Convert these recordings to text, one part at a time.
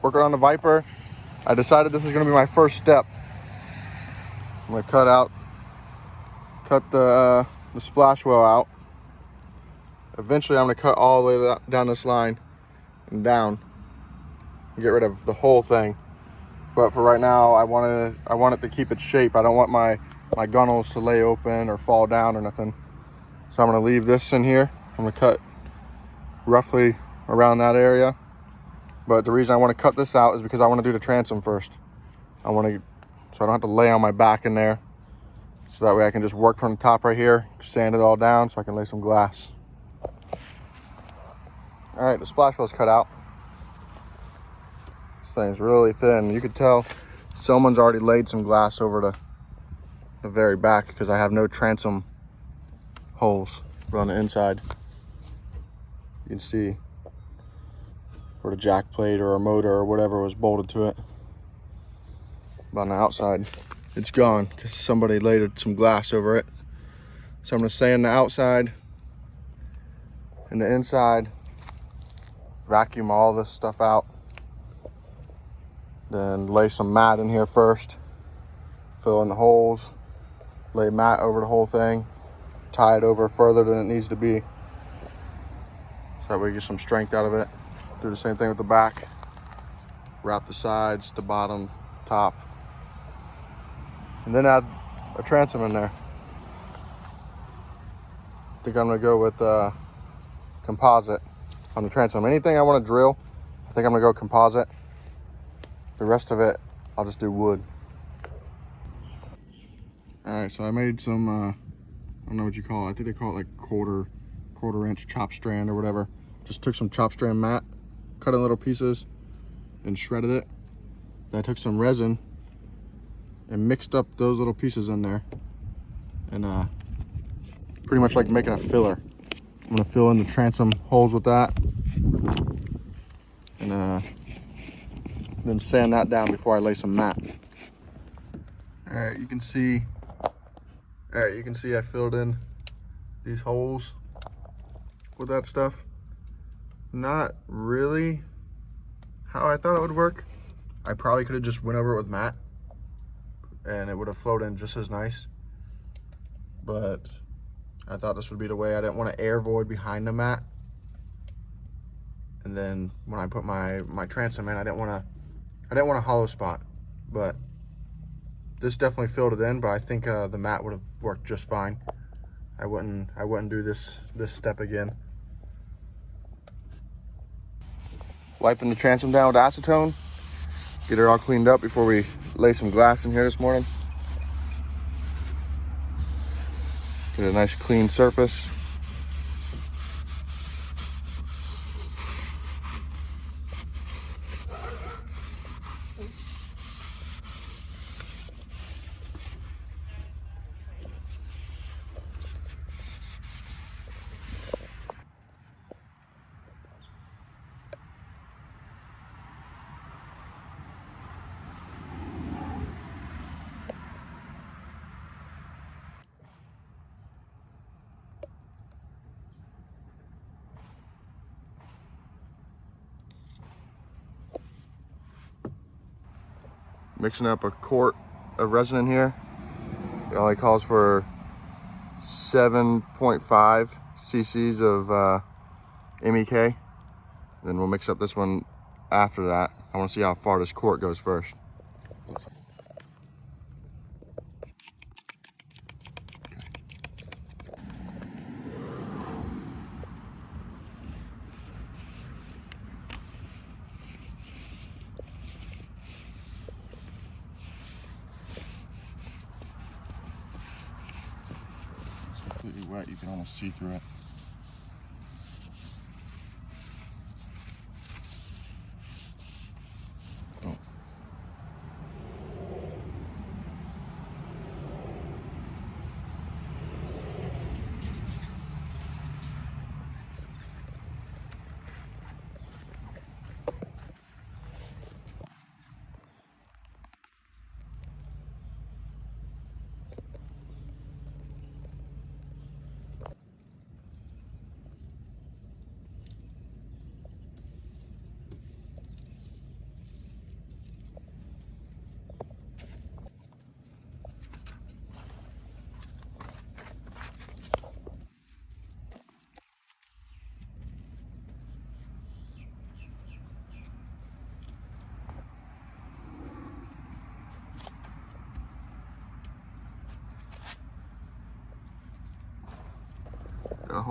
working on the Viper. I decided this is going to be my first step. I'm going to cut the splash well out. Eventually I'm going to cut all the way down this line and down and get rid of the whole thing. But for right now, I want it to keep its shape. I don't want my gunnels to lay open or fall down or nothing. So I'm going to leave this in here. I'm going to cut roughly around that area. But the reason I want to cut this out is because I want to do the transom first. So I don't have to lay on my back in there. So that way I can just work from the top right here, sand it all down so I can lay some glass. All right, the splash well's cut out. This thing's really thin. You could tell someone's already laid some glass over the very back because I have no transom holes on the inside. You can see where the jack plate or a motor or whatever was bolted to it. But on the outside, it's gone because somebody laid some glass over it. So I'm gonna sand the outside and the inside, vacuum all this stuff out, then lay some mat in here first, fill in the holes, lay mat over the whole thing, tie it over further than it needs to be, so that way we get some strength out of it. Do the same thing with the back, wrap the sides, the bottom, top, and then add a transom in there. I think I'm gonna go with composite on the transom. Anything I want to drill, I think I'm gonna go composite. The rest of it, I'll just do wood. All right, so I made some, I don't know what you call it. I think they call it like quarter inch chop strand or whatever. Just took some chop strand mat, cut in little pieces and shredded it. Then I took some resin and mixed up those little pieces in there. And pretty much like making a filler. I'm gonna fill in the transom holes with that. And then sand that down before I lay some mat. All right, you can see I filled in these holes with that stuff. Not really how I thought it would work. I probably could have just went over it with mat and it would have flowed in just as nice. But I thought this would be the way. I didn't want to air void behind the mat. And then when I put my transom in, I didn't want a hollow spot. But this definitely filled it in, but I think the mat would have worked just fine. I wouldn't do this step again. Wiping the transom down with acetone. Get it all cleaned up before we lay some glass in here this morning. Get a nice clean surface. Mixing up a quart of resin in here. It only calls for 7.5 cc's of MEK. Then we'll mix up this one after that. I want to see how far this quart goes first. Completely wet, you can almost see through it. Oh.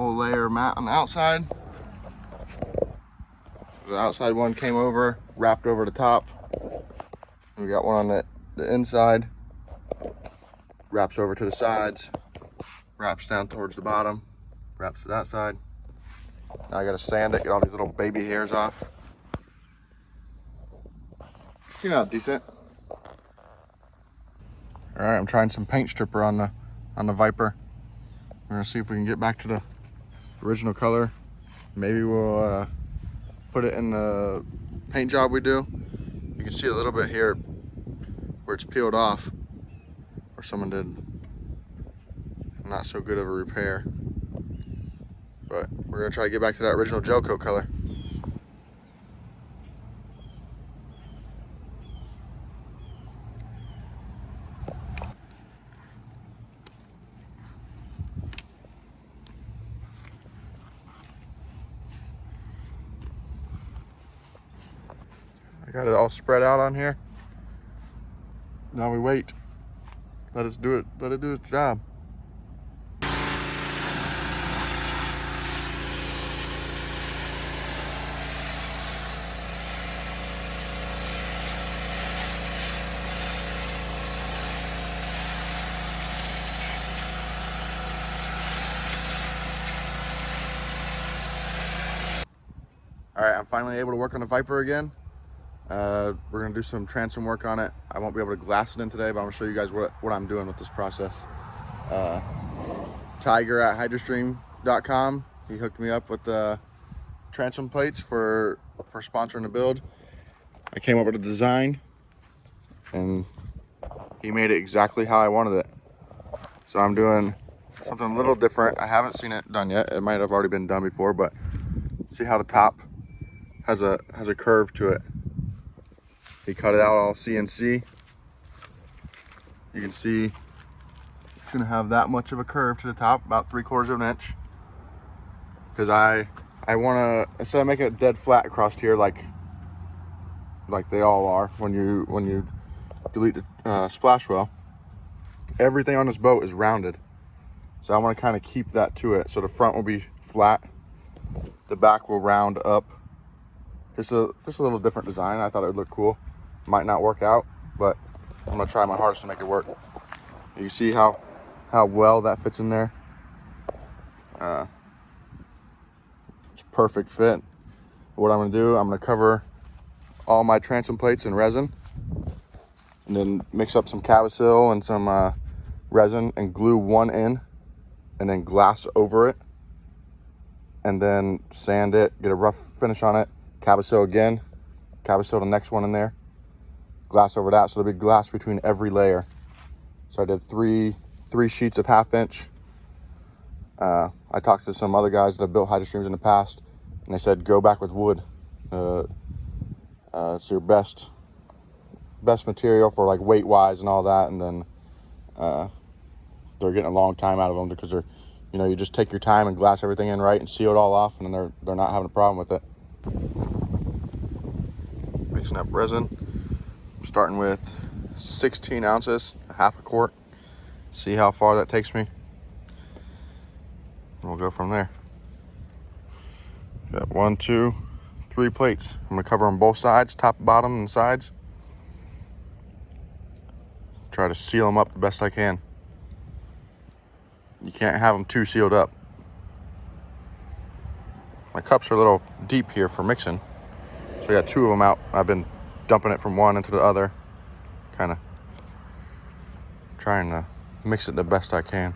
whole layer of mat on the outside. The outside one came over, wrapped over the top. And we got one on the inside, wraps over to the sides, wraps down towards the bottom, wraps to that side. Now I gotta sand it, get all these little baby hairs off. Came out decent. All right, I'm trying some paint stripper on the Viper. We're gonna see if we can get back to the original color. Maybe we'll put it in the paint job we do. You can see a little bit here where it's peeled off, or someone did not so good of a repair. But we're gonna try to get back to that original gel coat color. I got it all spread out on here. Now we wait. Let it do its job. All right, I'm finally able to work on the Viper again. We're gonna do some transom work on it. I won't be able to glass it in today, but I'm gonna show you guys what I'm doing with this process. Tiger at Hydrostream.com, he hooked me up with the transom plates for sponsoring the build. I came up with a design and he made it exactly how I wanted it. So I'm doing something a little different. I haven't seen it done yet. It might have already been done before, but see how the top has a curve to it. He cut it out all CNC. You can see it's gonna have that much of a curve to the top, about 3/4 of an inch. Because I wanna, instead of making it dead flat across here like they all are when you delete the splash well, everything on this boat is rounded. So I wanna kinda keep that to it. So the front will be flat, the back will round up. Just a little different design. I thought it would look cool. Might not work out, but I'm gonna try my hardest to make it work. You see how well that fits in there? It's a perfect fit. What I'm gonna do, I'm gonna cover all my transom plates in resin, and then mix up some Cavasil and some resin and glue one in, and then glass over it, and then sand it, get a rough finish on it, Cavasil again, Cavasil the next one in there, glass over that, so there'll be glass between every layer. So I did three sheets of 1/2 inch. I talked to some other guys that have built Hydrostreams in the past, and they said go back with wood. It's your best material for like weight wise and all that, and then they're getting a long time out of them because they're, you just take your time and glass everything in right and seal it all off, and then they're not having a problem with it. Mixing up resin. I'm starting with 16 ounces, 1/2 quart. See how far that takes me. We'll go from there. Got 1, 2, 3 plates. I'm gonna cover them both sides, top, bottom, and sides. Try to seal them up the best I can. You can't have them too sealed up. My cups are a little deep here for mixing, so I got 2 of them out. I've been dumping it from one into the other, kind of trying to mix it the best I can.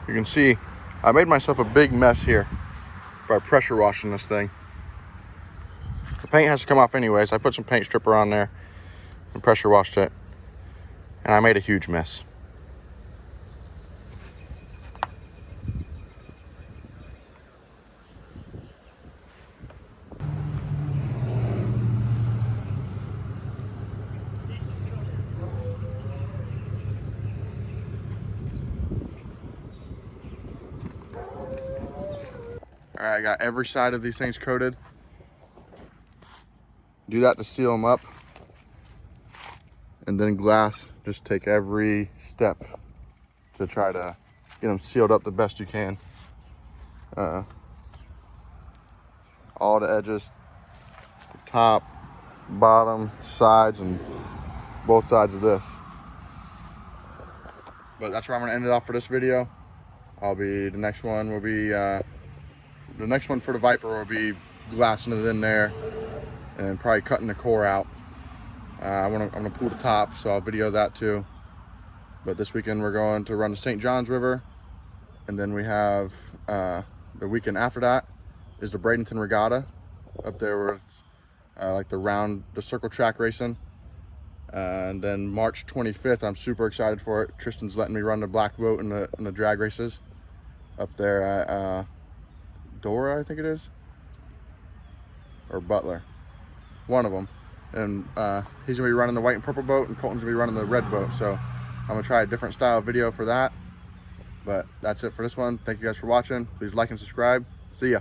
You can see I made myself a big mess here by pressure washing this thing. The paint has to come off anyways. I put some paint stripper on there and pressure washed it, and I made a huge mess. right, I got every side of these things coated. Do that to seal them up. And then glass, just take every step to try to get them sealed up the best you can. All the edges, top, bottom, sides, and both sides of this. But that's where I'm gonna end it off for this video. The next one will be, the next one for the Viper will be glassing it in there and probably cutting the core out. I'm gonna pull the top, so I'll video that too. But this weekend we're going to run the St. Johns River, and then we have the weekend after that is the Bradenton Regatta up there where it's like the circle track racing. And then March 25th, I'm super excited for it. Tristan's letting me run the black boat in the drag races up there at Dora, I think it is, or Butler, one of them. And he's gonna be running the white and purple boat, and Colton's gonna be running the red boat. So I'm gonna try a different style video for that. But that's it for this one. Thank you guys for watching. Please like and subscribe. See ya.